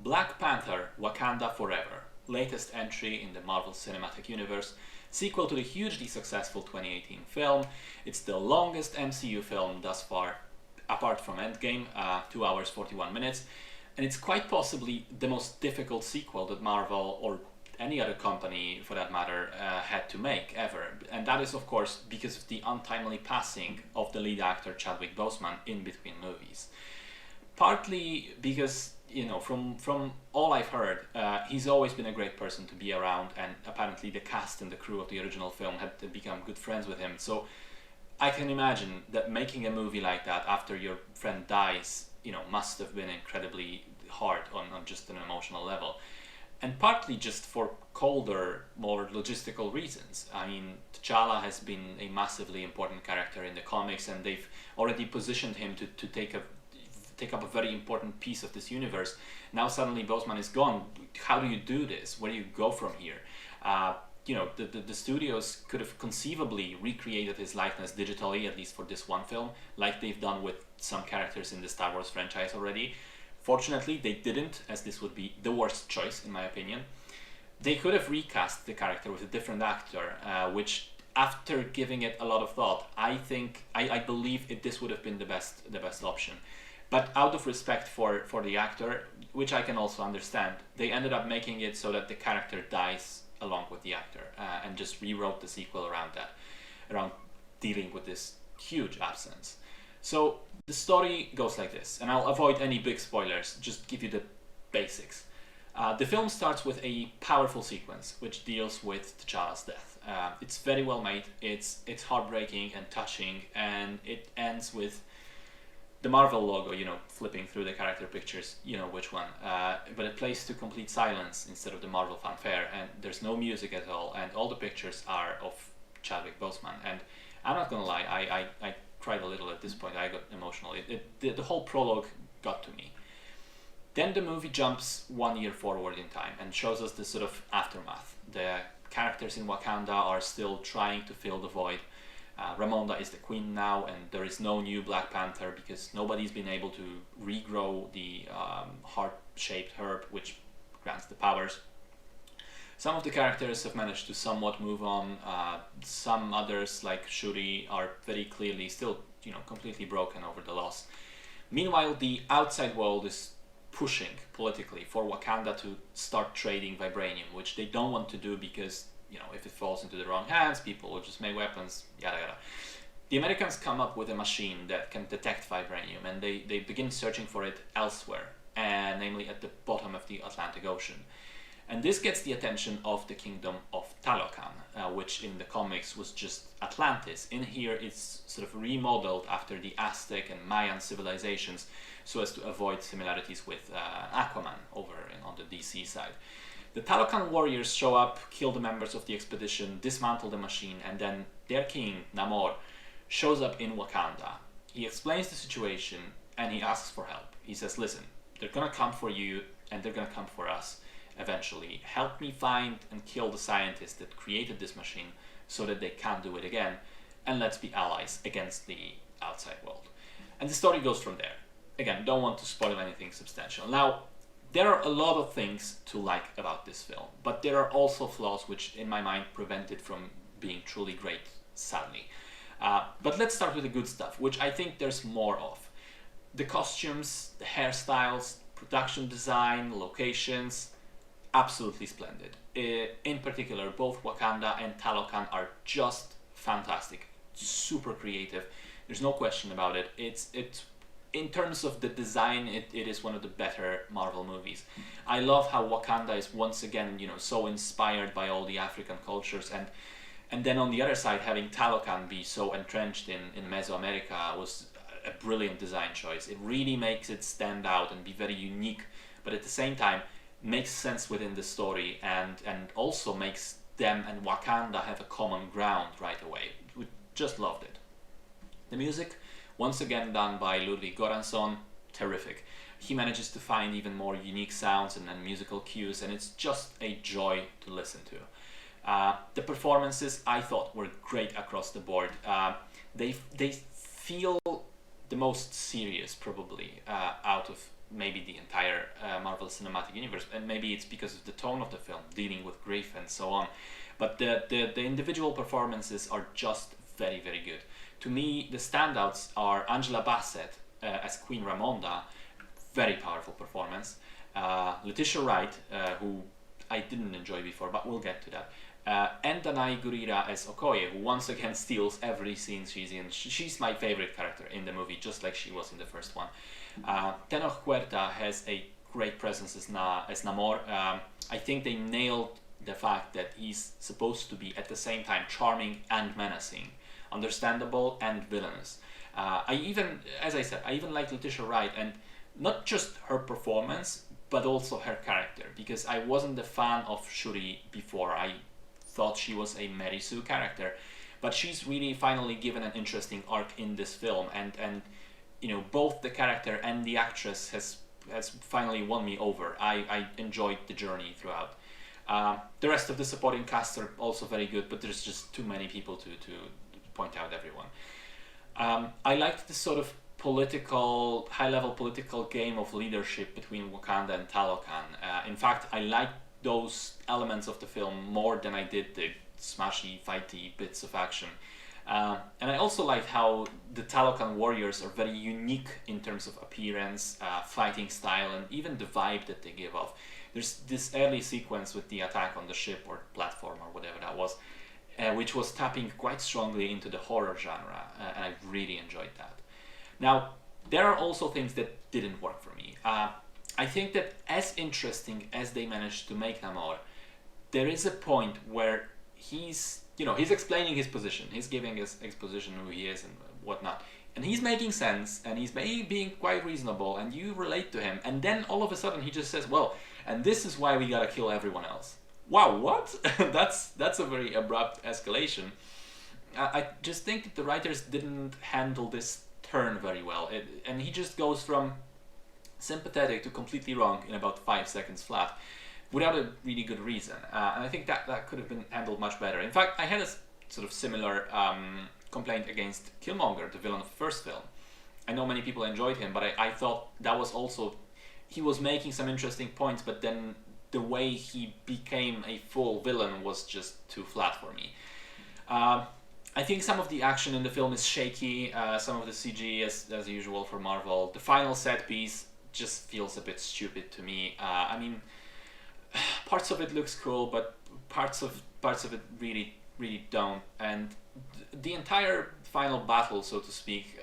Black Panther: Wakanda Forever, latest entry in the Marvel Cinematic Universe, sequel to the hugely successful 2018 film. It's the longest MCU film thus far, apart from Endgame, 2 hours 41 minutes, and it's quite possibly the most difficult sequel that Marvel, or any other company for that matter, had to make ever. And that is of course because of the untimely passing of the lead actor Chadwick Boseman in between movies. Partly because, from all I've heard, he's always been a great person to be around, and apparently the cast and the crew of the original film had become good friends with him. So I can imagine that making a movie like that after your friend dies, must have been incredibly hard on just an emotional level. And partly just for colder, more logistical reasons. I mean, T'Challa has been a massively important character in the comics, and they've already positioned him to take up a very important piece of this universe. Now suddenly Boseman is gone. How do you do this? Where do you go from here? The studios could have conceivably recreated his likeness digitally, at least for this one film, like they've done with some characters in the Star Wars franchise already. Fortunately, they didn't, as this would be the worst choice, in my opinion. They could have recast the character with a different actor, which, after giving it a lot of thought, I believe this would have been the best option. But out of respect for the actor, which I can also understand, they ended up making it so that the character dies along with the actor, and just rewrote the sequel around that, around dealing with this huge absence. So the story goes like this, and I'll avoid any big spoilers, just give you the basics. The film starts with a powerful sequence which deals with T'Challa's death. It's very well made, it's heartbreaking and touching, and it ends with the Marvel logo, flipping through the character pictures, which one. But it plays to complete silence instead of the Marvel fanfare, and there's no music at all, and all the pictures are of Chadwick Boseman. And I'm not gonna lie, I cried a little at this point. I got emotional. The whole prologue got to me. Then the movie jumps 1 year forward in time and shows us the sort of aftermath. The characters in Wakanda are still trying to fill the void. Ramonda is the queen now, and there is no new Black Panther because nobody's been able to regrow the heart-shaped herb, which grants the powers. Some of the characters have managed to somewhat move on. Some others, like Shuri, are very clearly still, completely broken over the loss. Meanwhile, the outside world is pushing politically for Wakanda to start trading vibranium, which they don't want to do because, if it falls into the wrong hands, people will just make weapons, yada yada. The Americans come up with a machine that can detect vibranium, and they begin searching for it elsewhere, and namely at the bottom of the Atlantic Ocean. And this gets the attention of the kingdom of Talocan, which in the comics was just Atlantis. In here it's sort of remodeled after the Aztec and Mayan civilizations so as to avoid similarities with Aquaman over on the DC side. The Talocan warriors show up, kill the members of the expedition, dismantle the machine, and then their king, Namor, shows up in Wakanda. He explains the situation and he asks for help. He says, listen, they're gonna come for you and they're gonna come for us. Eventually, help me find and kill the scientists that created this machine so that they can't do it again, and let's be allies against the outside world. And the story goes from there. Again, don't want to spoil anything substantial. Now, there are a lot of things to like about this film, but there are also flaws which, in my mind, prevent it from being truly great, sadly. But let's start with the good stuff, which I think there's more of. The costumes, the hairstyles, production design, locations, absolutely splendid. In particular, both Wakanda and Talocan are just fantastic, super creative. There's no question about it. It's in terms of the design, it is one of the better Marvel movies. I love how Wakanda is once again, so inspired by all the African cultures, and then on the other side, having Talocan be so entrenched in Mesoamerica was a brilliant design choice. It really makes it stand out and be very unique, but at the same time makes sense within the story, and also makes them and Wakanda have a common ground right away. We just loved it. The music, once again done by Ludwig Göransson, terrific. He manages to find even more unique sounds and musical cues, and it's just a joy to listen to. The performances, I thought, were great across the board. They feel the most serious, probably, out of maybe the entire Marvel Cinematic Universe, and maybe it's because of the tone of the film, dealing with grief and so on. But the individual performances are just very, very good. To me, the standouts are Angela Bassett as Queen Ramonda, very powerful performance. Letitia Wright, who I didn't enjoy before, but we'll get to that. And Danai Gurira as Okoye, who once again steals every scene she's in. She's my favorite character in the movie, just like she was in the first one. Tenoch Huerta has a great presence as Namor. I think they nailed the fact that he's supposed to be at the same time charming and menacing, understandable and villainous. As I said, I even like Letitia Wright, and not just her performance, but also her character, because I wasn't a fan of Shuri before. I thought she was a Mary Sue character, but she's really finally given an interesting arc in this film, and you know, both the character and the actress has finally won me over. I enjoyed the journey throughout. The rest of the supporting cast are also very good, but there's just too many people to point out everyone. I liked this sort of high-level political game of leadership between Wakanda and Talokan. In fact, I liked those elements of the film more than I did the smashy, fighty bits of action. And I also liked how the Talokan warriors are very unique in terms of appearance, fighting style, and even the vibe that they give off. There's this early sequence with the attack on the ship or platform or whatever that was, which was tapping quite strongly into the horror genre, and I really enjoyed that. Now, there are also things that didn't work for me. I think that as interesting as they managed to make Namor, there is a point where he's explaining his position, he's giving his exposition who he is and whatnot, and he's making sense, and he's being quite reasonable, and you relate to him, and then all of a sudden he just says, well, and this is why we gotta kill everyone else. Wow, what? that's a very abrupt escalation. I just think that the writers didn't handle this turn very well, and he just goes from sympathetic to completely wrong in about 5 seconds flat, without a really good reason. And I think that could have been handled much better. In fact, I had a sort of similar complaint against Killmonger, the villain of the first film. I know many people enjoyed him, but I thought that was also, he was making some interesting points, but then the way he became a full villain was just too flat for me. I think some of the action in the film is shaky, some of the CG as usual for Marvel. The final set piece just feels a bit stupid to me. I mean, parts of it looks cool, but parts of it really, really don't. And the entire final battle, so to speak,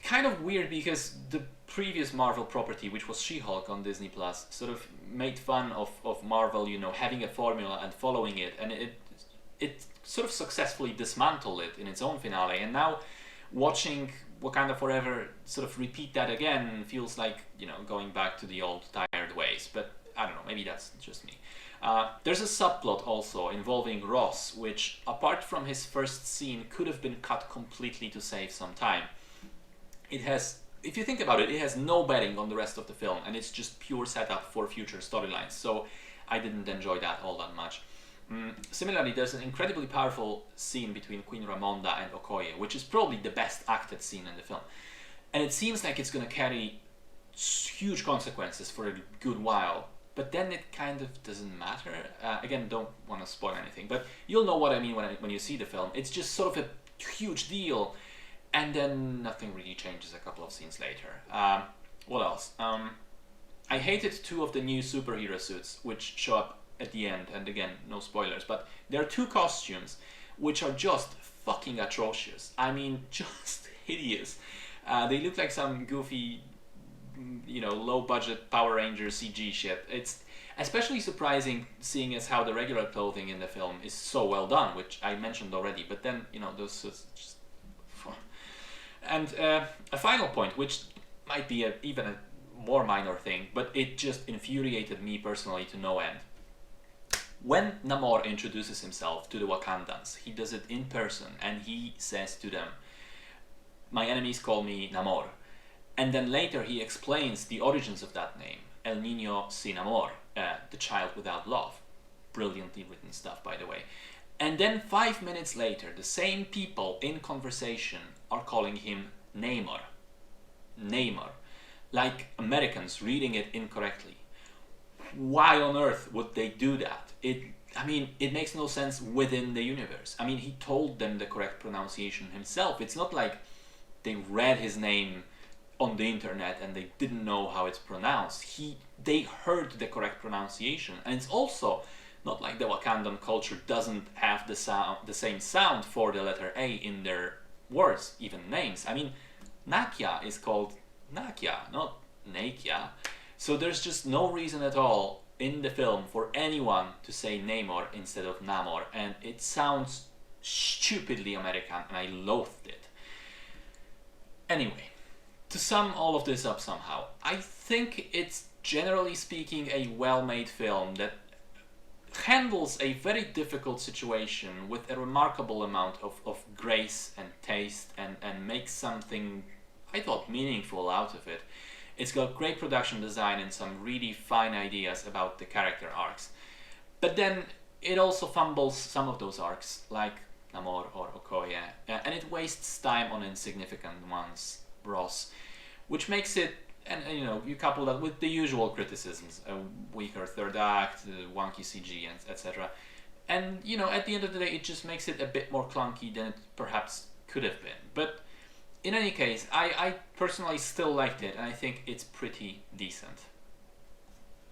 kind of weird, because the previous Marvel property, which was She-Hulk on Disney Plus, sort of made fun of Marvel, having a formula and following it, and it sort of successfully dismantled it in its own finale. And now watching Wakanda Forever sort of repeat that again feels like, going back to the old tired ways. But I don't know, maybe that's just me. There's a subplot also involving Ross, which, apart from his first scene, could have been cut completely to save some time. It has, if you think about it, it has no bearing on the rest of the film, and it's just pure setup for future storylines, so I didn't enjoy that all that much. Similarly, there's an incredibly powerful scene between Queen Ramonda and Okoye, which is probably the best acted scene in the film. And it seems like it's going to carry huge consequences for a good while, but then it kind of doesn't matter. Again, don't want to spoil anything, but you'll know what I mean when you see the film. It's just sort of a huge deal, and then nothing really changes a couple of scenes later. What else? I hated 2 of the new superhero suits, which show up at the end, and again, no spoilers, but there are 2 costumes which are just fucking atrocious. I mean, just hideous. They look like some goofy, low-budget Power Rangers CG shit. It's especially surprising, seeing as how the regular clothing in the film is so well done, which I mentioned already, but then, those suits just... And a final point, which might be even a more minor thing, but it just infuriated me personally to no end. When Namor introduces himself to the Wakandans, he does it in person, and he says to them, "My enemies call me Namor." And then later he explains the origins of that name, El Niño Sin Amor, the child without love. Brilliantly written stuff, by the way. And then 5 minutes later, the same people in conversation are calling him Namor. Namor. like Americans reading it incorrectly. Why on earth would they do that? I mean, it makes no sense within the universe. I mean, he told them the correct pronunciation himself. It's not like they read his name on the internet and they didn't know how it's pronounced. They heard the correct pronunciation. And it's also not like the Wakandan culture doesn't have the same sound for the letter A in their words, even names. I mean, Nakia is called Nakia, not Nakia. So there's just no reason at all in the film for anyone to say Namor instead of Namor, and it sounds stupidly American, and I loathed it. Anyway, to sum all of this up somehow, I think it's generally speaking a well-made film that handles a very difficult situation with a remarkable amount of grace and taste, and makes something, I thought, meaningful out of it. It's got great production design and some really fine ideas about the character arcs. But then it also fumbles some of those arcs, like Namor or Okoye, and it wastes time on insignificant ones, Ross, which makes it, and you know, you couple that with the usual criticisms, a weaker third act, wonky CG, and etc. And you know, at the end of the day, it just makes it a bit more clunky than it perhaps could have been. But in any case, I personally still liked it, and I think it's pretty decent.